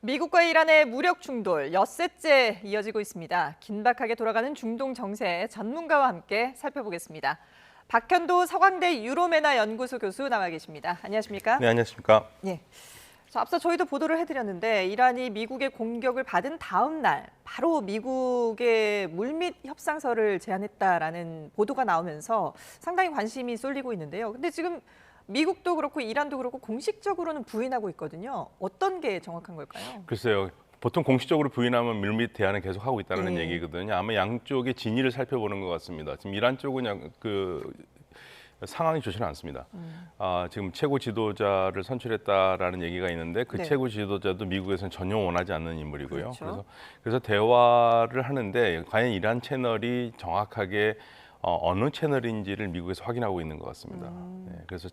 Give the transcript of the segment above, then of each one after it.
미국과 이란의 무력 충돌 엿새째 이어지고 있습니다. 긴박하게 돌아가는 중동 정세 전문가와 함께 살펴보겠습니다. 박현도 서강대 유로메나 연구소 교수 나와 계십니다. 안녕하십니까? 네, 안녕하십니까? 예. 앞서 저희도 보도를 해드렸는데 이란이 미국의 공격을 받은 다음 날 바로 미국의 물밑 협상서를 제안했다라는 보도가 나오면서 상당히 관심이 쏠리고 있는데요. 근데 지금 미국도 그렇고 이란도 그렇고 공식적으로는 부인하고 있거든요. 어떤 게 정확한 걸까요? 글쎄요. 보통 공식적으로 부인하면 물밑 대화는 계속 하고 있다는 네. 얘기거든요. 아마 양쪽의 진위를 살펴보는 것 같습니다. 지금 이란 쪽은 상황이 좋지는 않습니다. 지금 최고 지도자를 선출했다라는 얘기가 있는데 그 네. 최고 지도자도 미국에서는 전혀 원하지 않는 인물이고요. 그렇죠. 그래서 대화를 하는데 과연 이란 채널이 정확하게 어느 채널인지를 미국에서 확인하고 있는 것 같습니다. 네, 그래서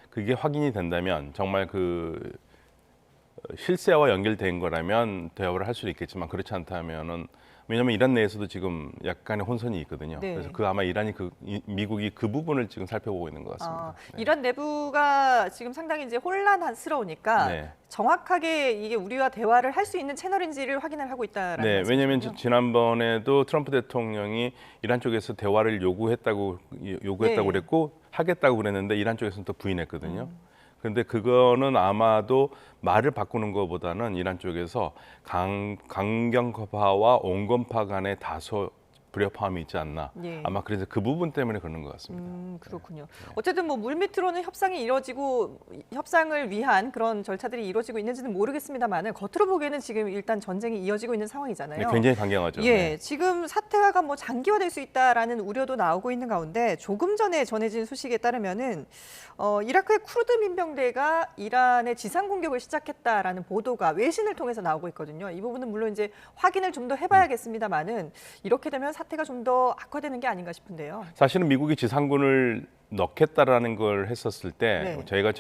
그게 확인이 된다면 정말 실세와 연결된 거라면 대화를 할 수도 있겠지만 그렇지 않다면은 왜냐하면 이란 내에서도 지금 약간의 혼선이 있거든요. 네. 그래서 아마 미국이 그 부분을 지금 살펴보고 있는 것 같습니다. 네. 이란 내부가 지금 상당히 이제 혼란스러우니까 네. 정확하게 이게 우리와 대화를 할 수 있는 채널인지를 확인을 하고 있다라는 네, 말씀이시군요. 왜냐하면 지난번에도 트럼프 대통령이 이란 쪽에서 대화를 요구했다고 네. 그랬고 하겠다고 그랬는데 이란 쪽에서는 또 부인했거든요. 그런데 그거는 아마도 말을 바꾸는 것보다는 이란 쪽에서 강경파와 온건파 간의 다소 불협화음이 있지 않나. 예. 아마 그래서 그 부분 때문에 그러는 것 같습니다. 그렇군요. 어쨌든 뭐 물밑으로는 협상이 이루어지고 협상을 위한 그런 절차들이 이루어지고 있는지는 모르겠습니다만은 겉으로 보기에는 지금 일단 전쟁이 이어지고 있는 상황이잖아요. 네, 굉장히 강경하죠. 예, 네. 지금 사태가 뭐 장기화될 수 있다라는 우려도 나오고 있는 가운데 조금 전에 전해진 소식에 따르면은 이라크의 쿠르드 민병대가 이란의 지상 공격을 시작했다라는 보도가 외신을 통해서 나오고 있거든요. 이 부분은 물론 이제 확인을 좀 더 해봐야겠습니다만은 이렇게 되면 사태가 좀 더 악화되는 게 아닌가 싶은데요. 사실은 미국이 지상군을 넣겠다라는 걸 했었을 때 네. 저희가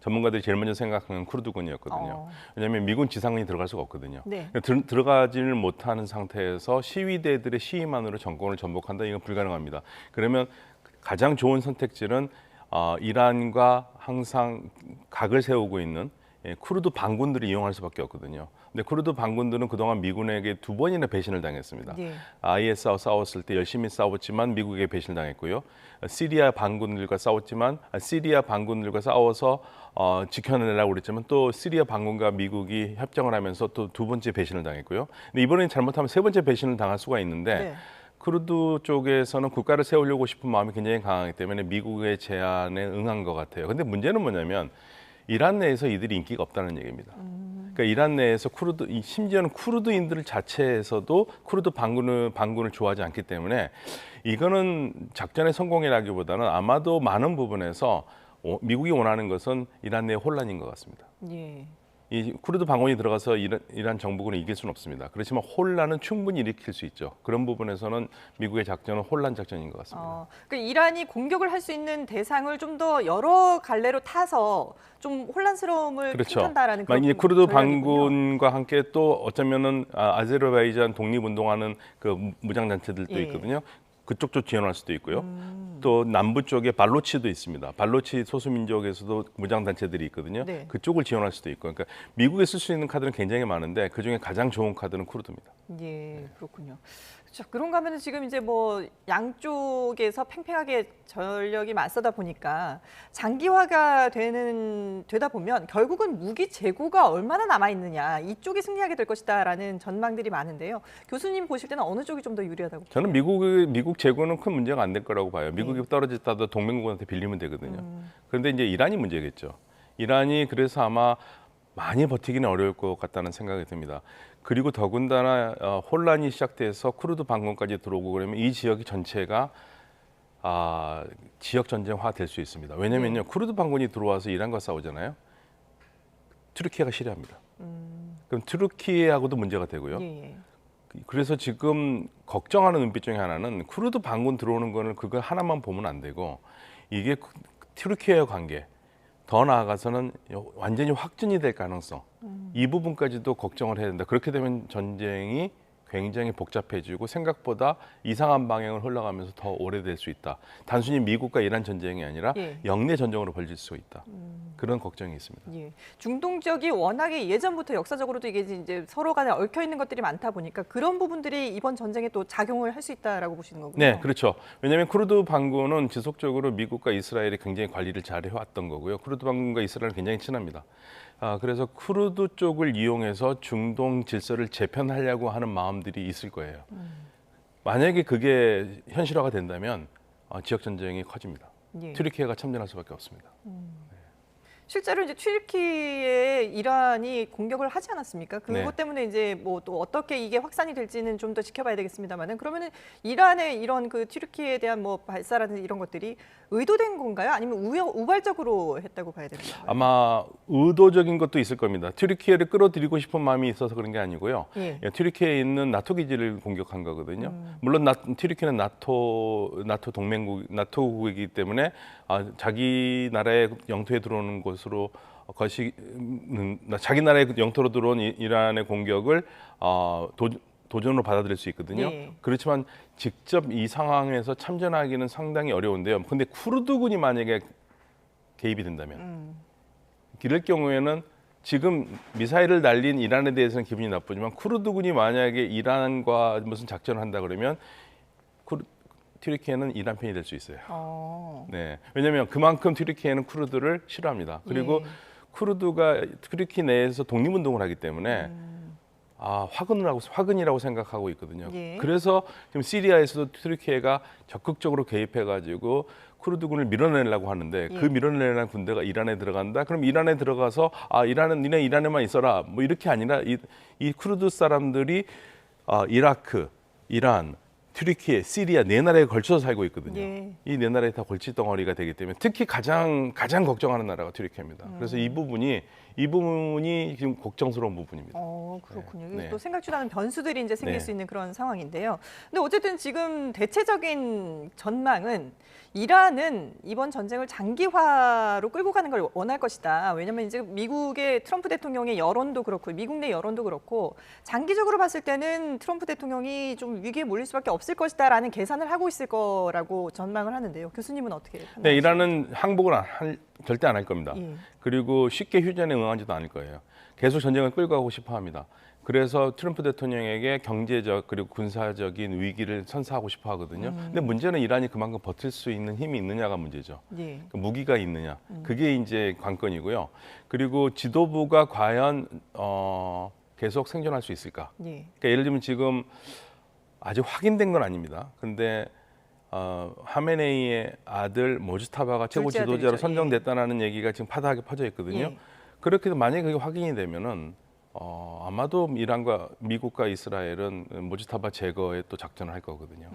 전문가들이 제일 먼저 생각하는 쿠르드군이었거든요. 왜냐하면 미군 지상군이 들어갈 수가 없거든요. 네. 들어가지를 못하는 상태에서 시위대들의 시위만으로 정권을 전복한다 이건 불가능합니다. 그러면 가장 좋은 선택지는 이란과 항상 각을 세우고 있는 쿠르드 반군들을 이용할 수밖에 없거든요. 근데 쿠르드 반군들은 그동안 미군에게 2번이나 배신을 당했습니다. 네. IS와 싸웠을 때 열심히 싸웠지만 미국에게 배신을 당했고요. 시리아 반군들과 싸웠지만 시리아 반군들과 싸워서 지켜내려고 그랬지만 또 시리아 반군과 미국이 협정을 하면서 또 2번째 배신을 당했고요. 근데 이번에 잘못하면 3번째 배신을 당할 수가 있는데 네. 쿠르드 쪽에서는 국가를 세우려고 싶은 마음이 굉장히 강하기 때문에 미국의 제안에 응한 것 같아요. 근데 문제는 뭐냐면 이란 내에서 이들이 인기가 없다는 얘기입니다. 그러니까 이란 내에서 심지어는 쿠르드인들 자체에서도 쿠르드 반군을 좋아하지 않기 때문에 이거는 작전의 성공이라기보다는 아마도 많은 부분에서 미국이 원하는 것은 이란 내의 혼란인 것 같습니다. 예. 이 쿠르드 반군이 들어가서 이란 정부군을 이길 수는 없습니다. 그렇지만 혼란은 충분히 일으킬 수 있죠. 그런 부분에서는 미국의 작전은 혼란 작전인 것 같습니다. 그러니까 이란이 공격을 할 수 있는 대상을 좀 더 여러 갈래로 타서 좀 혼란스러움을 그렇죠. 촉탄다라는 그런 이 쿠르드 전략이군요. 반군과 함께 또 어쩌면은 아제르바이잔 독립운동하는 그 무장 단체들도 예. 있거든요. 그쪽도 지원할 수도 있고요. 또 남부 쪽에 발로치도 있습니다. 발로치 소수민족에서도 무장 단체들이 있거든요. 네. 그쪽을 지원할 수도 있고, 그러니까 미국에 쓸 수 있는 카드는 굉장히 많은데 그 중에 가장 좋은 카드는 쿠르드입니다. 예, 그렇군요. 그렇죠. 그런가 하면 지금 이제 뭐 양쪽에서 팽팽하게 전력이 맞서다 보니까 장기화가 되다 보면 결국은 무기 재고가 얼마나 남아 있느냐 이쪽이 승리하게 될 것이다라는 전망들이 많은데요. 교수님 보실 때는 어느 쪽이 좀 더 유리하다고? 저는 미국 재고는 큰 문제가 안 될 거라고 봐요. 미국이 떨어졌다도 동맹국한테 빌리면 되거든요. 그런데 이제 이란이 문제겠죠. 이란이 그래서 아마 많이 버티기는 어려울 것 같다는 생각이 듭니다. 그리고 더군다나 혼란이 시작돼서 쿠르드 반군까지 들어오고 그러면 이 지역이 전체가 지역 전쟁화 될 수 있습니다. 왜냐면요, 쿠르드 반군이 들어와서 이란과 싸우잖아요. 튀르키예가 싫어합니다. 그럼 튀르키예하고도 문제가 되고요. 예. 그래서 지금 걱정하는 눈빛 중에 하나는 쿠르드 반군 들어오는 거는 그거 하나만 보면 안 되고 이게 튀르키예와 관계 더 나아가서는 완전히 확진이 될 가능성 이 부분까지도 걱정을 해야 된다. 그렇게 되면 전쟁이 굉장히 복잡해지고 생각보다 이상한 방향을 흘러가면서 더 오래될 수 있다. 단순히 미국과 이란 전쟁이 아니라 예. 영내 전쟁으로 벌질 수 있다. 그런 걱정이 있습니다. 예. 중동 지역이 워낙에 예전부터 역사적으로도 이게 이제 서로 간에 얽혀 있는 것들이 많다 보니까 그런 부분들이 이번 전쟁에 또 작용을 할 수 있다라고 보시는 거군요. 네, 그렇죠. 왜냐하면 쿠르드 반군은 지속적으로 미국과 이스라엘이 굉장히 관리를 잘 해왔던 거고요. 쿠르드 반군과 이스라엘은 굉장히 친합니다. 그래서 쿠르드 쪽을 이용해서 중동 질서를 재편하려고 하는 마음들이 있을 거예요. 만약에 그게 현실화가 된다면 지역 전쟁이 커집니다. 예. 튀르키예가 참전할 수밖에 없습니다. 실제로 이제 튀르키예에 이란이 공격을 하지 않았습니까? 그것 네. 때문에 이제 뭐 또 어떻게 이게 확산이 될지는 좀 더 지켜봐야 되겠습니다만은 그러면은 이란의 이런 그 튀르키예에 대한 뭐 발사라든지 이런 것들이 의도된 건가요? 아니면 우발적으로 했다고 봐야 되는 건가요? 아마 의도적인 것도 있을 겁니다. 튀르키예를 끌어들이고 싶은 마음이 있어서 그런 게 아니고요. 예. 튀르키예에 있는 나토 기지를 공격한 거거든요. 물론 튀르키예는 나토 나토국이기 때문에 자기 나라의 영토에 들어오는 곳으로 자기 나라의 영토로 들어온 이란의 공격을 도전으로 받아들일 수 있거든요. 네. 그렇지만 직접 이 상황에서 참전하기는 상당히 어려운데요. 근데 쿠르드군이 만약에 개입이 된다면 이럴 경우에는 지금 미사일을 날린 이란에 대해서는 기분이 나쁘지만 쿠르드군이 만약에 이란과 무슨 작전을 한다 그러면 튀르키예는 이란 편이 될 수 있어요. 네, 왜냐하면 그만큼 튀르키예는 쿠르드를 싫어합니다. 그리고 예. 쿠르드가 튀르키 내에서 독립운동을 하기 때문에 화근이라고 생각하고 있거든요. 예. 그래서 지금 시리아에서도 튀르키예가 적극적으로 개입해가지고 쿠르드군을 밀어내려고 하는데 예. 그 밀어내려는 군대가 이란에 들어간다. 그럼 이란에 들어가서 이란은 니네 이란에만 있어라. 뭐 이렇게 아니라 이 쿠르드 사람들이 이라크, 이란, 튀르키예, 시리아 네 나라에 걸쳐서 살고 있거든요. 예. 이 네 나라에 다 골칫덩어리가 되기 때문에 특히 가장 걱정하는 나라가 튀르키예입니다. 그래서 이 부분이 지금 걱정스러운 부분입니다. 그렇군요. 네. 또 생각지도 않은 변수들이 이제 생길 네. 수 있는 그런 상황인데요. 근데 어쨌든 지금 대체적인 전망은 이란은 이번 전쟁을 장기화로 끌고 가는 걸 원할 것이다. 왜냐하면 이제 미국의 트럼프 대통령의 여론도 그렇고 미국 내 여론도 그렇고 장기적으로 봤을 때는 트럼프 대통령이 좀 위기에 몰릴 수밖에 없을 것이다라는 계산을 하고 있을 거라고 전망을 하는데요. 교수님은 어떻게 판단하세요? 네, 이란은 항복을 절대 안 할 겁니다. 예. 그리고 쉽게 휴전에 응하지도 않을 거예요. 계속 전쟁을 끌고 가고 싶어 합니다. 그래서 트럼프 대통령에게 경제적 그리고 군사적인 위기를 선사하고 싶어 하거든요. 근데 문제는 이란이 그만큼 버틸 수 있는 힘이 있느냐가 문제죠. 예. 무기가 있느냐. 그게 이제 관건이고요. 그리고 지도부가 과연 계속 생존할 수 있을까? 예. 그러니까 예를 들면 지금 아직 확인된 건 아닙니다. 그런데 하메네이의 아들 모주타바가 최고 둘째 지도자로 아들이죠. 선정됐다는 얘기가 지금 파다하게 퍼져 있거든요. 예. 그렇게 해서 만약에 그게 확인이 되면은 아마도 이란과 미국과 이스라엘은 모주타바 제거에 또 작전을 할 거거든요.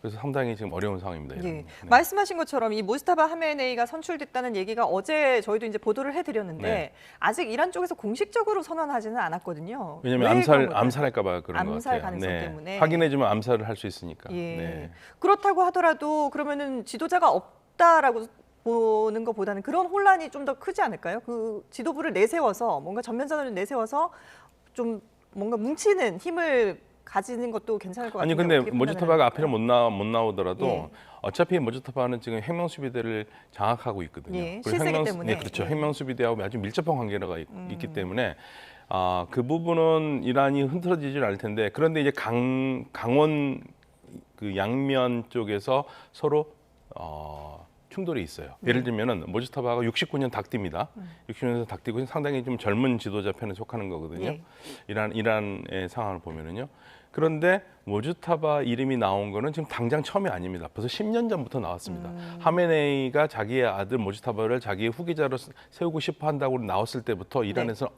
그래서 상당히 지금 어려운 상황입니다. 예. 이란은. 네. 말씀하신 것처럼 이 모스타바 하메네이가 선출됐다는 얘기가 어제 저희도 이제 보도를 해드렸는데 네. 아직 이란 쪽에서 공식적으로 선언하지는 않았거든요. 왜냐하면 왜 그런 걸까요? 암살할까봐 그런 것 암살 같아요. 가능성 때문에. 확인해주면 암살을 할 수 있으니까. 예. 네. 그렇다고 하더라도 그러면은 지도자가 없다라고 보는 것보다는 그런 혼란이 좀 더 크지 않을까요? 그 지도부를 내세워서 뭔가 전면전을 내세워서 좀 뭔가 뭉치는 힘을 가지는 것도 괜찮을 것 같아요. 아니 근데 모주타바가 앞에 못 나오더라도 예. 어차피 모주타바는 지금 핵명수비대를 장악하고 있거든요. 예, 그리고 실세기 때문에. 네, 그렇죠. 예. 핵명수비대하고 아주 밀접한 관계가 있기 때문에 그 부분은 이란이 흐트러지질 않을 텐데 그런데 이제 강원 그 양면 쪽에서 서로 충돌이 있어요. 예를 들면은 모주타바가 69년 닭띠입니다. 69년에서 닭띠고 상당히 좀 젊은 지도자 편에 속하는 거거든요. 예. 이란의 상황을 보면은요. 그런데 모주타바 이름이 나온 거는 지금 당장 처음이 아닙니다. 벌써 10년 전부터 나왔습니다. 하메네이가 자기의 아들 모주타바를 자기의 후계자로 세우고 싶어 한다고 나왔을 때부터 이란에서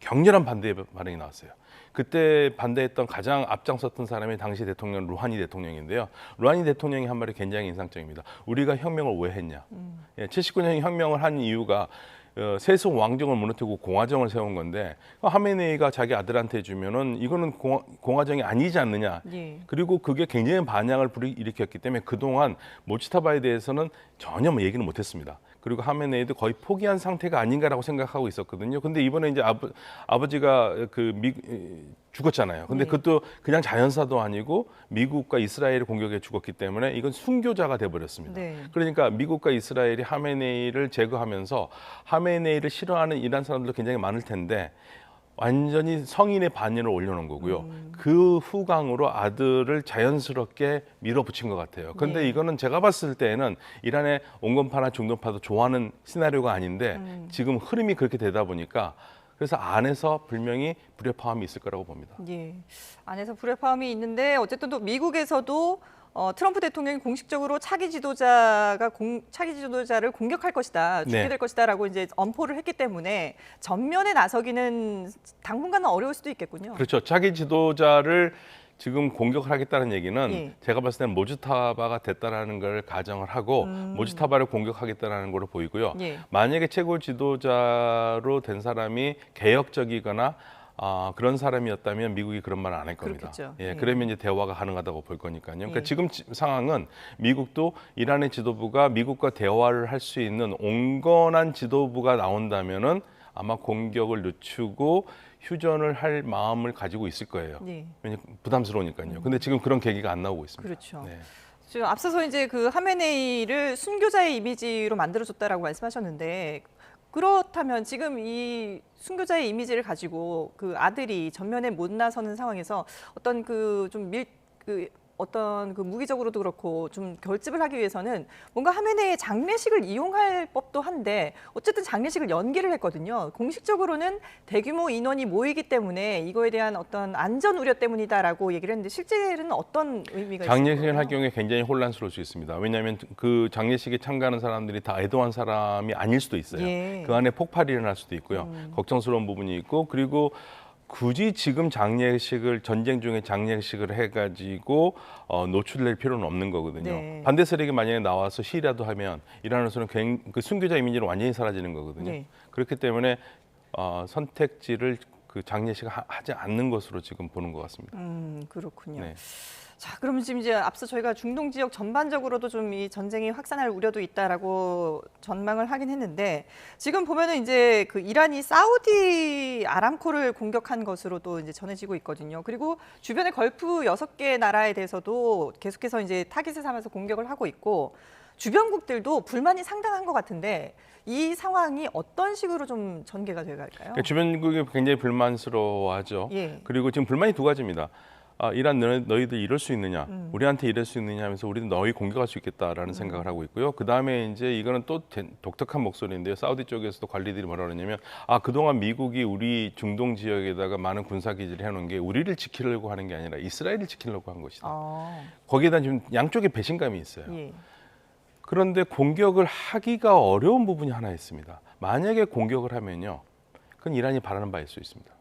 격렬한 반대 반응이 나왔어요. 그때 반대했던 가장 앞장섰던 사람이 당시 대통령 루하니 대통령인데요. 루하니 대통령이 한 말이 굉장히 인상적입니다. 우리가 혁명을 왜 했냐. 79년 혁명을 한 이유가 세속 왕정을 무너뜨리고 공화정을 세운 건데 하메네이가 자기 아들한테 주면은 이거는 공화정이 아니지 않느냐. 예. 그리고 그게 굉장히 반향을 불이일으켰기 때문에 그동안 모치타바에 대해서는 전혀 얘기는 못했습니다. 그리고 하메네이도 거의 포기한 상태가 아닌가라고 생각하고 있었거든요. 근데 이번에 이제 아버지가 죽었잖아요. 근데 네. 그것도 그냥 자연사도 아니고 미국과 이스라엘이 공격에 죽었기 때문에 이건 순교자가 돼버렸습니다. 네. 그러니까 미국과 이스라엘이 하메네이를 제거하면서 하메네이를 싫어하는 이란 사람들도 굉장히 많을 텐데 완전히 성인의 반열을 올려놓은 거고요. 그 후광으로 아들을 자연스럽게 밀어붙인 것 같아요. 그런데 네. 이거는 제가 봤을 때는 이란의 온건파나 중동파도 좋아하는 시나리오가 아닌데 지금 흐름이 그렇게 되다 보니까 그래서 안에서 분명히 불협화음이 있을 거라고 봅니다. 예. 안에서 불협화음이 있는데 어쨌든 또 미국에서도 트럼프 대통령이 공식적으로 차기 지도자를 공격할 것이다, 죽게 네. 될 것이다라고 이제 엄포를 했기 때문에 전면에 나서기는 당분간은 어려울 수도 있겠군요. 그렇죠. 차기 지도자를 지금 공격을 하겠다는 얘기는 예. 제가 봤을 때는 모주타바가 됐다라는 걸 가정을 하고 모주타바를 공격하겠다는 걸로 보이고요. 예. 만약에 최고 지도자로 된 사람이 개혁적이거나 그런 사람이었다면 미국이 그런 말을 안 할 겁니다. 그렇겠죠. 예, 예. 그러면 이제 대화가 가능하다고 볼 거니까요. 그러니까 예. 지금 상황은 미국도 이란의 지도부가 미국과 대화를 할 수 있는 온건한 지도부가 나온다면은 아마 공격을 늦추고 휴전을 할 마음을 가지고 있을 거예요. 예. 왜냐면 부담스러우니까요. 근데 지금 그런 계기가 안 나오고 있습니다. 그렇죠. 네. 지금 앞서서 이제 그 하메네이를 순교자의 이미지로 만들어줬다라고 말씀하셨는데 그렇다면 지금 이 순교자의 이미지를 가지고 그 아들이 전면에 못 나서는 상황에서 어떤 어떤 그 무기적으로도 그렇고 좀 결집을 하기 위해서는 뭔가 하메네이의 장례식을 이용할 법도 한데 어쨌든 장례식을 연기를 했거든요. 공식적으로는 대규모 인원이 모이기 때문에 이거에 대한 어떤 안전 우려 때문이다라고 얘기를 했는데 실제는 어떤 의미가 장례식을 있을까요? 할 경우에 굉장히 혼란스러울 수 있습니다. 왜냐하면 그 장례식에 참가하는 사람들이 다 애도한 사람이 아닐 수도 있어요. 예. 그 안에 폭발이 일어날 수도 있고요. 걱정스러운 부분이 있고 그리고 굳이 지금 장례식을 전쟁 중에 장례식을 해가지고 노출될 필요는 없는 거거든요. 네. 반대 세력이 만약에 나와서 시위라도 하면 이란에서는 그 순교자 이미지는 완전히 사라지는 거거든요. 네. 그렇기 때문에 선택지를 그 장례식 하지 않는 것으로 지금 보는 것 같습니다. 그렇군요. 네. 자, 그럼 지금 이제 앞서 저희가 중동 지역 전반적으로도 좀 이 전쟁이 확산할 우려도 있다라고 전망을 하긴 했는데 지금 보면은 이제 그 이란이 사우디 아람코를 공격한 것으로도 이제 전해지고 있거든요. 그리고 주변의 걸프 6개 나라에 대해서도 계속해서 이제 타깃을 삼아서 공격을 하고 있고 주변국들도 불만이 상당한 것 같은데 이 상황이 어떤 식으로 좀 전개가 돼갈까요? 그러니까 주변국이 굉장히 불만스러워하죠. 예. 그리고 지금 불만이 두 가지입니다. 이란 너희들 이럴 수 있느냐, 우리한테 이럴 수 있느냐 하면서 우리는 너희 공격할 수 있겠다라는 생각을 하고 있고요. 그 다음에 이제 이거는 또 독특한 목소리인데요. 사우디 쪽에서도 관리들이 뭐라 그러냐면 그동안 미국이 우리 중동 지역에다가 많은 군사기지를 해놓은 게 우리를 지키려고 하는 게 아니라 이스라엘을 지키려고 한 것이다. 거기에다 지금 양쪽에 배신감이 있어요. 예. 그런데 공격을 하기가 어려운 부분이 하나 있습니다. 만약에 공격을 하면요, 그건 이란이 바라는 바일 수 있습니다.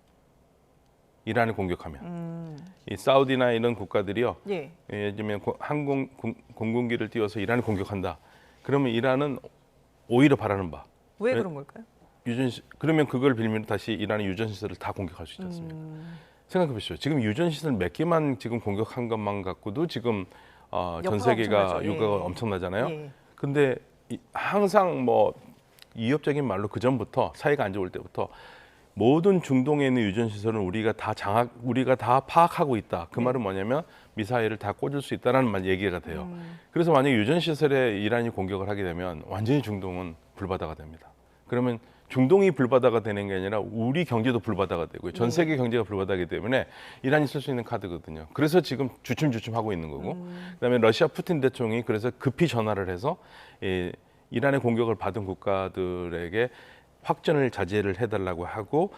이란을 공격하면 이 사우디나 이런 국가들이요, 예. 예를 들면 공군기를 띄워서 이란을 공격한다. 그러면 이란은 오히려 바라는 바. 왜 그런 걸까요? 그러면 그걸 빌미로 다시 이란의 유전 시설을 다 공격할 수 있지 않습니까? 생각해 보시죠. 지금 유전 시설 몇 개만 지금 공격한 것만 갖고도 지금 전 세계가 엄청나죠. 유가가 예. 엄청나잖아요. 예. 근데 항상 뭐 이협적인 말로 그 전부터 사이가 안 좋을 때부터 모든 중동에 있는 유전 시설은 우리가 다 파악하고 있다. 그 말은 뭐냐면 미사일을 다 꽂을 수 있다라는 말 얘기가 돼요. 그래서 만약 유전 시설에 이란이 공격을 하게 되면 완전히 중동은 불바다가 됩니다. 그러면 중동이 불바다가 되는 게 아니라 우리 경제도 불바다가 되고요. 전 세계 경제가 불바다이기 때문에 이란이 쓸 수 있는 카드거든요. 그래서 지금 주춤주춤 하고 있는 거고, 그다음에 러시아 푸틴 대통령이 그래서 급히 전화를 해서 이란의 공격을 받은 국가들에게 확전을 자제를 해달라고 하고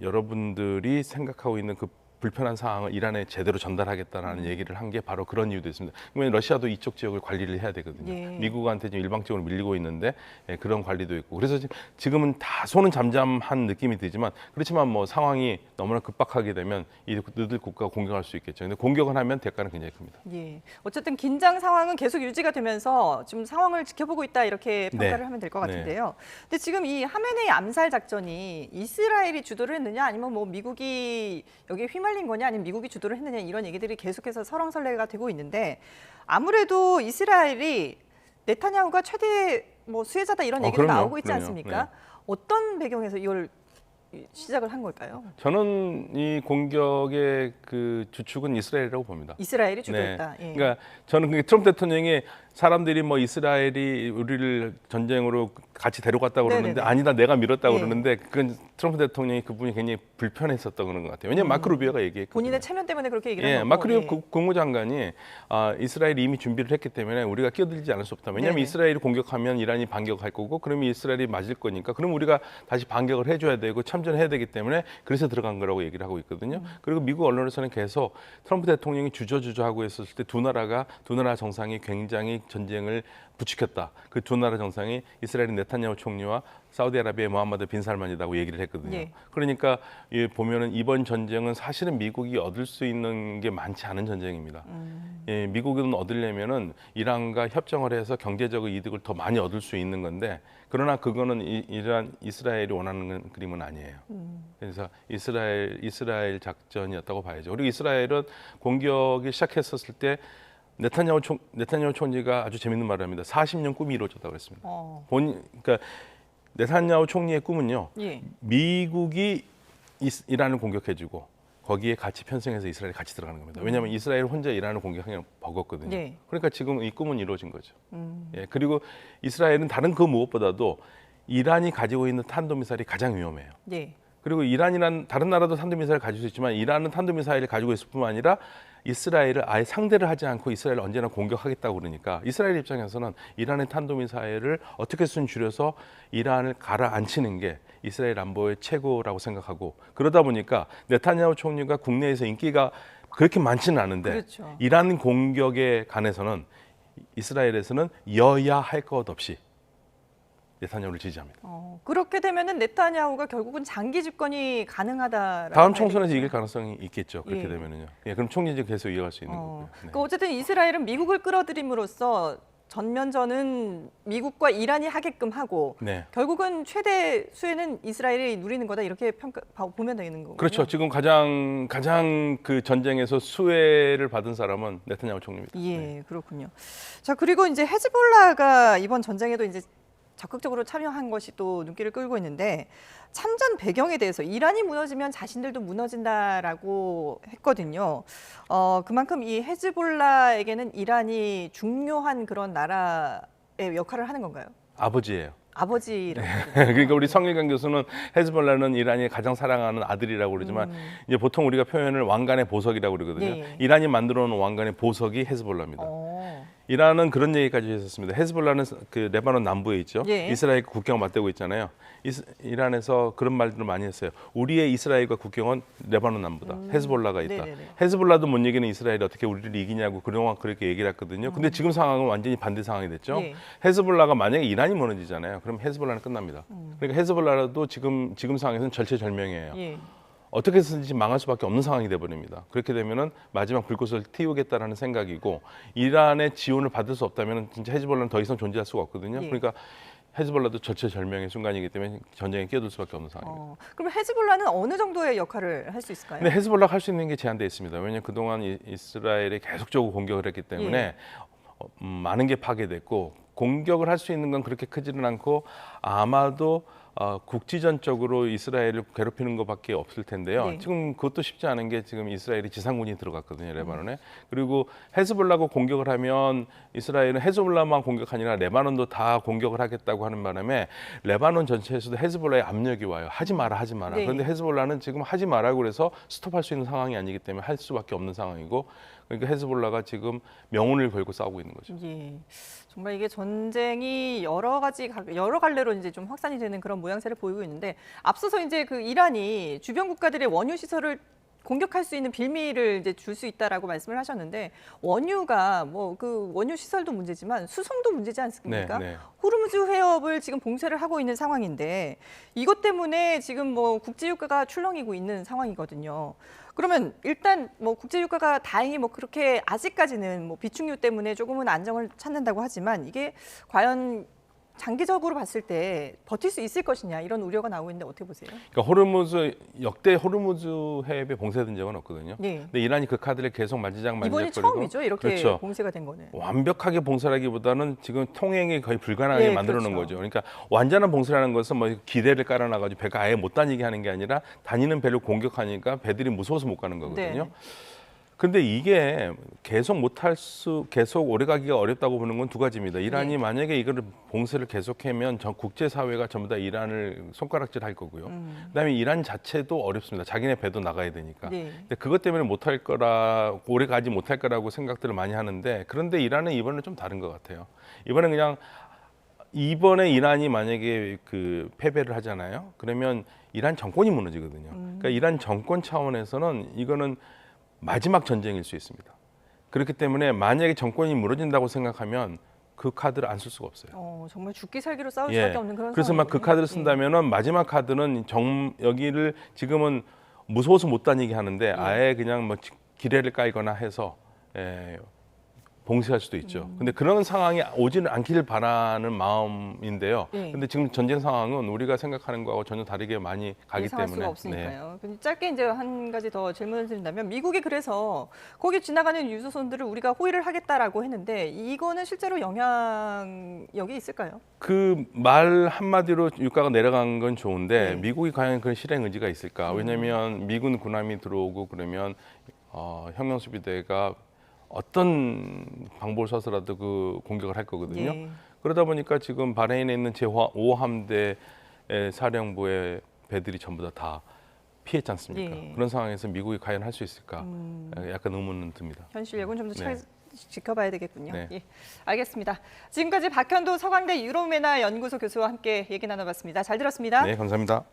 여러분들이 생각하고 있는 그 불편한 상황을 이란에 제대로 전달하겠다라는 얘기를 한 게 바로 그런 이유도 있습니다. 왜냐하면 러시아도 이쪽 지역을 관리를 해야 되거든요. 예. 미국한테 지금 일방적으로 밀리고 있는데 그런 관리도 있고 그래서 지금은 다 손은 잠잠한 느낌이 들지만 그렇지만 뭐 상황이 너무나 급박하게 되면 이들 국가가 공격할 수 있겠죠. 근데 공격을 하면 대가는 굉장히 큽니다. 예. 어쨌든 긴장 상황은 계속 유지가 되면서 지금 상황을 지켜보고 있다 이렇게 평가를 네. 하면 될 것 네. 같은데요. 근데 지금 이 하메네이 암살 작전이 이스라엘이 주도를 했느냐 아니면 뭐 미국이 여기에 휘말린 거냐 아니면 미국이 주도를 했느냐 이런 얘기들이 계속해서 설왕설래가 되고 있는데 아무래도 이스라엘이 네타냐후가 최대 뭐 수혜자다 이런 얘기도 그럼요. 나오고 있지 그럼요. 않습니까? 네. 어떤 배경에서 이걸 시작을 한 걸까요? 저는 이 공격의 그 주축은 이스라엘이라고 봅니다. 이스라엘이 주도했다. 네. 예. 그러니까 저는 그 트럼프 대통령이 사람들이 뭐 이스라엘이 우리를 전쟁으로 같이 데려갔다고 그러는데 네네네. 아니다 내가 밀었다고 예. 그러는데 그건 트럼프 대통령이 그분이 굉장히 불편했었던 그런 것 같아요. 왜냐하면 마크 루비오가 얘기했거든요. 본인의 체면 때문에 그렇게 얘기를 예, 한 거고. 마크 루비오 예. 국무장관이 이스라엘이 이미 준비를 했기 때문에 우리가 끼어들지 않을 수 없다. 왜냐하면 네네. 이스라엘이 공격하면 이란이 반격할 거고 그러면 이스라엘이 맞을 거니까 그럼 우리가 다시 반격을 해줘야 되고 참전해야 되기 때문에 그래서 들어간 거라고 얘기를 하고 있거든요. 그리고 미국 언론에서는 계속 트럼프 대통령이 주저주저하고 있었을 때 두 나라 정상이 굉장히 전쟁을 부추겼다. 그 두 나라 정상이 이스라엘의 네타냐후 총리와 사우디아라비아의 모함마드 빈 살만이라고 얘기를 했거든요. 예. 그러니까 보면은 이번 전쟁은 사실은 미국이 얻을 수 있는 게 많지 않은 전쟁입니다. 예, 미국은 얻으려면은 이란과 협정을 해서 경제적 이득을 더 많이 얻을 수 있는 건데 그러나 그거는 이스라엘이 원하는 그림은 아니에요. 그래서 이스라엘 작전이었다고 봐야죠. 그리고 이스라엘은 공격이 시작했었을 때 네타냐후 총리가 아주 재밌는 말을 합니다. 40년 꿈이 이루어졌다고 그랬습니다. 그러니까 네타냐후 총리의 꿈은요. 예. 미국이 이란을 공격해주고 거기에 같이 편승해서 이스라엘이 같이 들어가는 겁니다. 왜냐하면 이스라엘 혼자 이란을 공격하기는 버겁거든요. 네. 그러니까 지금 이 꿈은 이루어진 거죠. 예, 그리고 이스라엘은 다른 그 무엇보다도 이란이 가지고 있는 탄도미사일이 가장 위험해요. 예. 그리고 이란이란 다른 나라도 탄도미사일을 가지고 수 있지만 이란은 탄도미사일을 가지고 있을 뿐만 아니라 이스라엘을 아예 상대를 하지 않고 이스라엘을 언제나 공격하겠다고 그러니까 이스라엘 입장에서는 이란의 탄도미사일을 어떻게든 줄여서 이란을 가라앉히는 게 이스라엘 안보의 최고라고 생각하고 그러다 보니까 네타냐후 총리가 국내에서 인기가 그렇게 많지는 않은데 그렇죠. 이란 공격에 관해서는 이스라엘에서는 여야 할 것 없이 네타냐후를 지지합니다. 그렇게 되면은 네타냐후가 결국은 장기 집권이 가능하다라고 다음 봐야 총선에서 되겠죠. 이길 가능성이 있겠죠. 그렇게 예. 되면은요. 예, 그럼 총리직 계속 이어갈 수 있는 거고요. 네. 그러니까 어쨌든 이스라엘은 미국을 끌어들임으로써 전면전은 미국과 이란이 하게끔 하고 네. 결국은 최대 수혜는 이스라엘이 누리는 거다 이렇게 보면 되는 거고요. 그렇죠. 지금 가장 그 전쟁에서 수혜를 받은 사람은 네타냐후 총리입니다. 예, 네. 그렇군요. 자, 그리고 이제 헤즈볼라가 이번 전쟁에도 이제 적극적으로 참여한 것이 또 눈길을 끌고 있는데 참전 배경에 대해서 이란이 무너지면 자신들도 무너진다라고 했거든요. 그만큼 이 헤즈볼라에게는 이란이 중요한 그런 나라의 역할을 하는 건가요? 아버지예요. 아버지라고. 그러니까 우리 성일강 교수는 헤즈볼라는 이란이 가장 사랑하는 아들이라고 그러지만 이제 보통 우리가 표현을 왕관의 보석이라고 그러거든요. 예. 이란이 만들어 놓은 왕관의 보석이 헤즈볼라입니다. 어. 이란은 그런 얘기까지 했었습니다. 헤즈볼라는 그 레바논 남부에 있죠. 예. 이스라엘 국경을 맞대고 있잖아요. 이란에서 그런 말들을 많이 했어요. 우리의 이스라엘과 국경은 레바논 남부다. 헤즈볼라가 있다. 네네네. 헤즈볼라도 못 이기는 이스라엘이 어떻게 우리를 이기냐고 그동안 그렇게 얘기를 했거든요. 근데 지금 상황은 완전히 반대 상황이 됐죠. 예. 헤즈볼라가 만약에 이란이 무너지잖아요. 그럼 헤즈볼라는 끝납니다. 그러니까 헤즈볼라도 지금 상황에서는 절체절명이에요. 예. 어떻게 해서든지 망할 수밖에 없는 상황이 돼버립니다. 그렇게 되면은 마지막 불꽃을 틔우겠다라는 생각이고 이란의 지원을 받을 수 없다면 진짜 헤즈볼라는 더 이상 존재할 수가 없거든요. 예. 그러니까 헤즈볼라도 절체절명의 순간이기 때문에 전쟁에 끼어들 수밖에 없는 상황입니다. 그럼 헤즈볼라는 어느 정도의 역할을 할 수 있을까요? 근데 헤즈볼라가 할 수 있는 게 제한되어 있습니다. 왜냐하면 그동안 이스라엘이 계속적으로 공격을 했기 때문에 예. 많은 게 파괴됐고 공격을 할 수 있는 건 그렇게 크지는 않고 아마도 국지전적으로 이스라엘을 괴롭히는 것밖에 없을 텐데요. 네. 지금 그것도 쉽지 않은 게 지금 이스라엘이 지상군이 들어갔거든요, 레바논에. 그리고 헤즈볼라가 공격을 하면 이스라엘은 헤즈볼라만 공격하니 아니라 레바논도 다 공격을 하겠다고 하는 바람에 레바논 전체에서도 헤즈볼라의 압력이 와요. 하지 마라, 하지 마라. 네. 그런데 헤즈볼라는 지금 하지 마라고 그래서 스톱할 수 있는 상황이 아니기 때문에 할 수밖에 없는 상황이고 그러니까 헤즈볼라가 지금 명운을 걸고 싸우고 있는 거죠. 예. 정말 이게 전쟁이 여러 갈래로 이제 좀 확산이 되는 그런 모양새를 보이고 있는데 앞서서 이제 그 이란이 주변 국가들의 원유 시설을 공격할 수 있는 빌미를 이제 줄 수 있다라고 말씀을 하셨는데 원유가 뭐 그 원유 시설도 문제지만 수송도 문제지 않습니까? 네. 호르무즈 해협을 지금 봉쇄를 하고 있는 상황인데 이것 때문에 지금 뭐 국제유가가 출렁이고 있는 상황이거든요. 그러면 일단 뭐 국제유가가 다행히 뭐 그렇게 아직까지는 뭐 비축유 때문에 조금은 안정을 찾는다고 하지만 이게 과연 장기적으로 봤을 때 버틸 수 있을 것이냐 이런 우려가 나오고 있는데 어떻게 보세요? 그러니까 호르무즈 역대 호르무즈 해협에 봉쇄된 적은 없거든요. 네. 근데 이란이 그 카드를 계속 만지작거리고 이번이 처음이죠. 이렇게 그렇죠. 봉쇄가 된 거는. 완벽하게 봉쇄라기보다는 지금 통행이 거의 불가능하게 네, 만들어 놓은 그렇죠. 거죠. 그러니까 완전한 봉쇄라는 것은 뭐 기대를 깔아놔가지고 배가 아예 못 다니게 하는 게 아니라 다니는 배를 공격하니까 배들이 무서워서 못 가는 거거든요. 네. 근데 이게 계속 오래 가기가 어렵다고 보는 건 두 가지입니다. 이란이 네. 만약에 이거를 봉쇄를 계속하면 전 국제 사회가 전부 다 이란을 손가락질할 거고요. 그다음에 이란 자체도 어렵습니다. 자기네 배도 나가야 되니까. 네. 근데 그것 때문에 못할 거라 오래 가지 못할 거라고 생각들을 많이 하는데 그런데 이란은 이번에 좀 다른 것 같아요. 이번에 이란이 만약에 그 패배를 하잖아요. 그러면 이란 정권이 무너지거든요. 그러니까 이란 정권 차원에서는 이거는 마지막 전쟁일 수 있습니다. 그렇기 때문에 만약에 정권이 무너진다고 생각하면 그 카드를 안 쓸 수가 없어요. 정말 죽기 살기로 싸울 예. 수밖에 없는 그런 그래서 막 그 상황이군요. 카드를 쓴다면은 마지막 카드는 여기를 지금은 무서워서 못 다니게 하는데 아예 그냥 뭐 기뢰를 깔거나 해서 봉쇄할 수도 있죠. 근데 그런 상황이 오지는 않기를 바라는 마음인데요. 네. 근데 지금 전쟁 상황은 우리가 생각하는 거하고 전혀 다르게 많이 가기 예상할 때문에 수가 없으니까요. 근데 짧게 이제 한 가지 더 질문을 드린다면 미국이 그래서 거기 지나가는 유조선들을 우리가 호위를 하겠다라고 했는데 이거는 실제로 영향력이 있을까요? 그 말 한마디로 유가가 내려간 건 좋은데 네. 미국이 과연 그런 실행 의지가 있을까? 왜냐하면 미군 군함이 들어오고 그러면 혁명수비대가 어떤 방법을 써서라도 그 공격을 할 거거든요. 예. 그러다 보니까 지금 바레인에 있는 제5함대 사령부의 배들이 전부 다 피했지 않습니까? 예. 그런 상황에서 미국이 과연 할 수 있을까? 약간 의문은 듭니다. 현실 여건 좀 더 네. 지켜봐야 되겠군요. 네. 예, 알겠습니다. 지금까지 박현도 서강대 유럽매나 연구소 교수와 함께 얘기 나눠봤습니다. 잘 들었습니다. 네, 감사합니다.